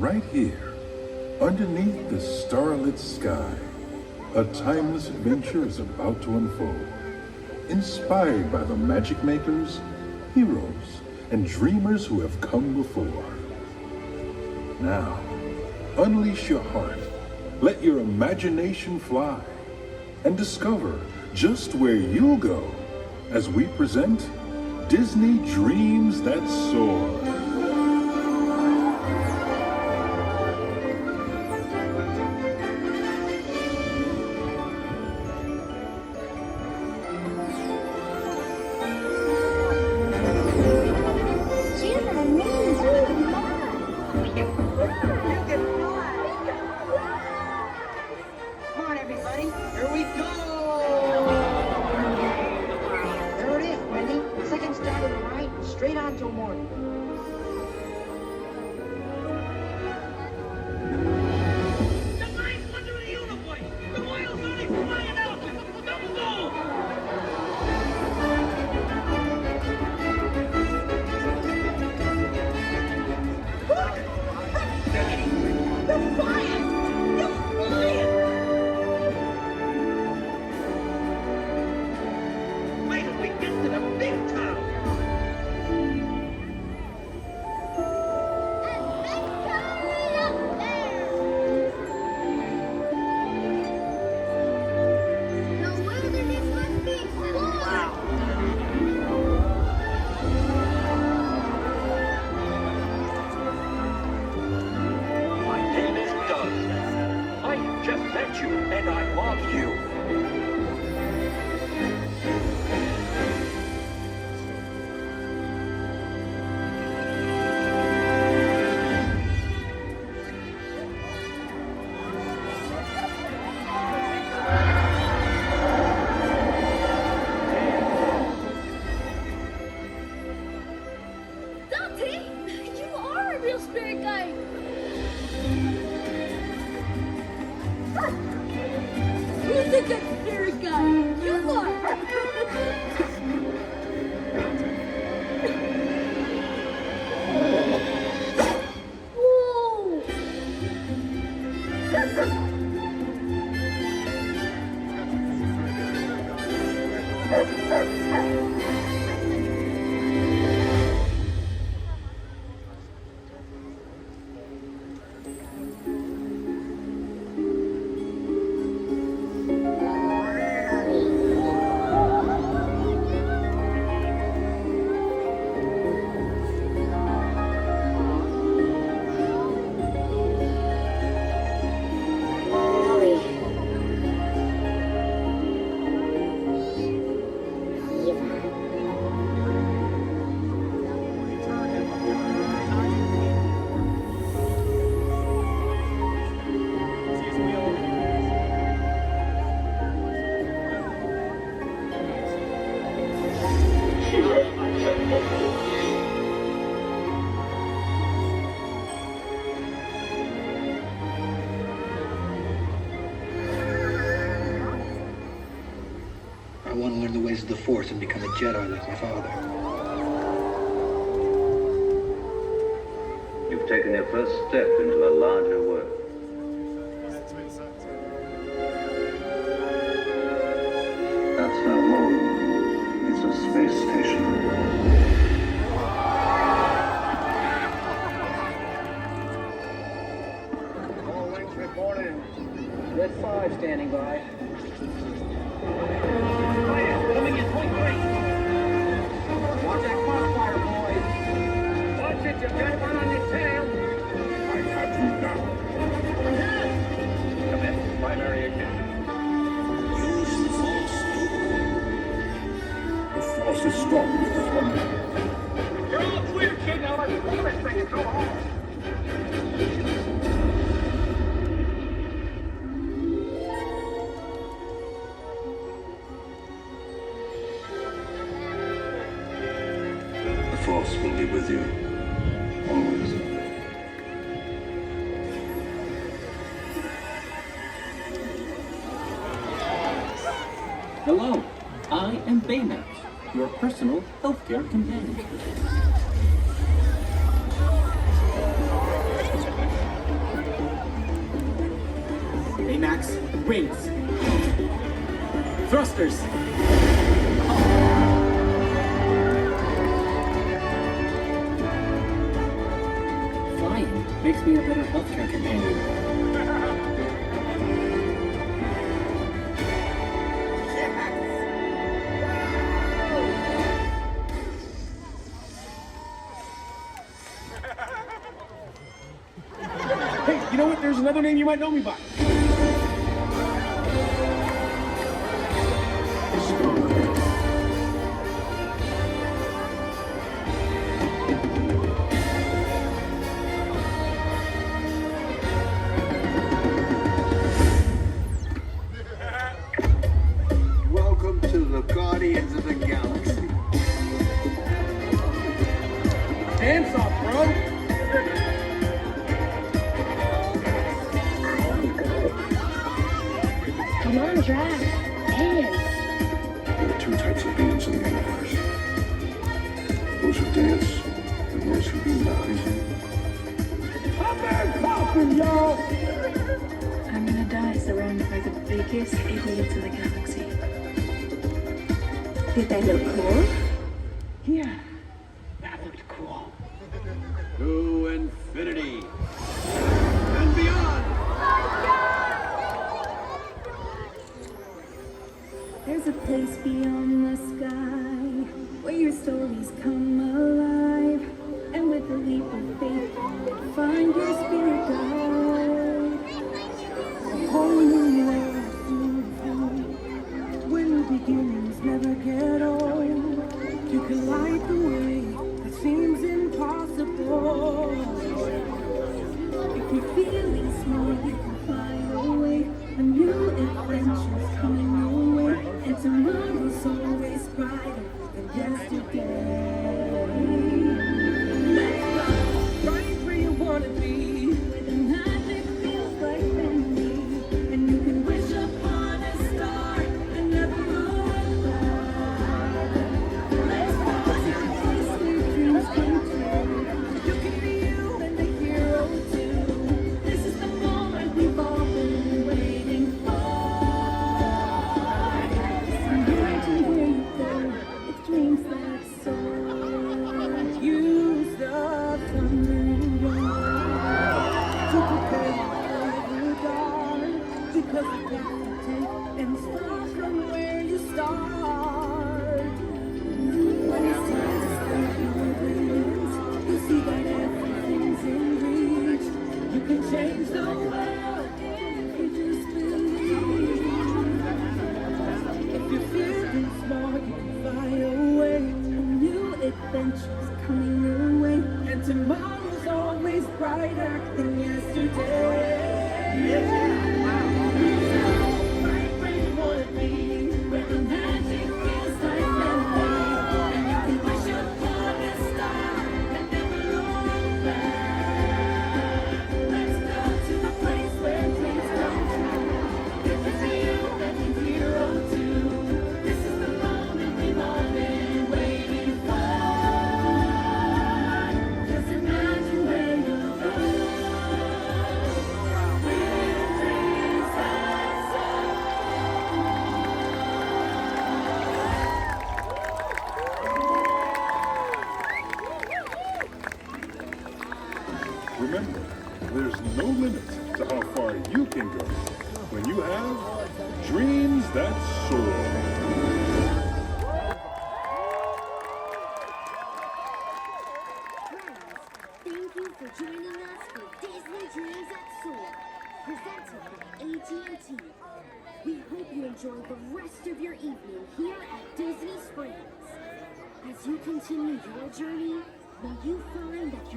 right here, underneath the starlit sky, a timeless adventure is about to unfold. Inspired by the magic makers, heroes, and dreamers who have come before. Now, unleash your heart, let your imagination fly, and discover just where you'll go as we present Disney Dreams That Soar. I want to learn the ways of the Force and become a Jedi like my father. You've taken your first step into a larger world. That's not home. It's a space station. All wings reporting. Red 5 standing by. Coming in, point 3. Watch that crossfire, boys. Watch it, you've got one on your tail. I have you now. Commence primary ignition. Use the Force. The Force is strong with us. You're all clear, kid. Now let's pull this thing and go home. The Force will be with you, always. Hello, I am Baymax, your personal healthcare companion. Max, wings. Thrusters. Flying makes me a better healthcare companion. Hey, you know what? There's another name you might know me by. Welcome to the Guardians of the Galaxy. Dance off, bro. Come on, Drax. Dance. There are two types of beings in the universe. Those who dance and those who do not. I'm back popping, y'all. I'm gonna die surrounded by the biggest idiots in the galaxy. Did they look cool? Yeah, that looked cool. To infinity and beyond. There's a place beyond the sky where your stories come alive, and with a leap of faith, find your spirit guide. A whole new world to find, where new beginnings never get old. You can light the way that seems impossible. If you're feeling small, you can fly away. A new adventure's coming your way, and tomorrow's always brighter than yesterday. Let's go right where you wanna be, where the magic feels like family, and you can wish upon a star and never look back. Let's go to a place where dreams come true. You can be you and a hero too. This is the moment we've all been waiting for. Imagine where you go. It's dreams that soar. Use the thunder and rain to prepare for the dark, because the path you take and start from where you start. When it's time to start your wings, you see that everything's in reach. You can change the world if you just believe. If you're feeling small, you can fly away. A new adventure's coming your way, and tomorrow's always brighter than yesterday. Right where you wanna be, where the magic feels like family, and you can wish upon a star and never look back. Let's go to a place where dreams come true. You can be you and a hero too. This is the moment we've all been waiting for. Just imagine where you'll go. With dreams that soar. Remember, there's no limit to how far you can go when you have dreams that soar. Thank you for joining us for Disney Dreams That Soar, presented by EYNTK. We hope you enjoy the rest of your evening here at Disney Springs. As you continue your journey, may you find that you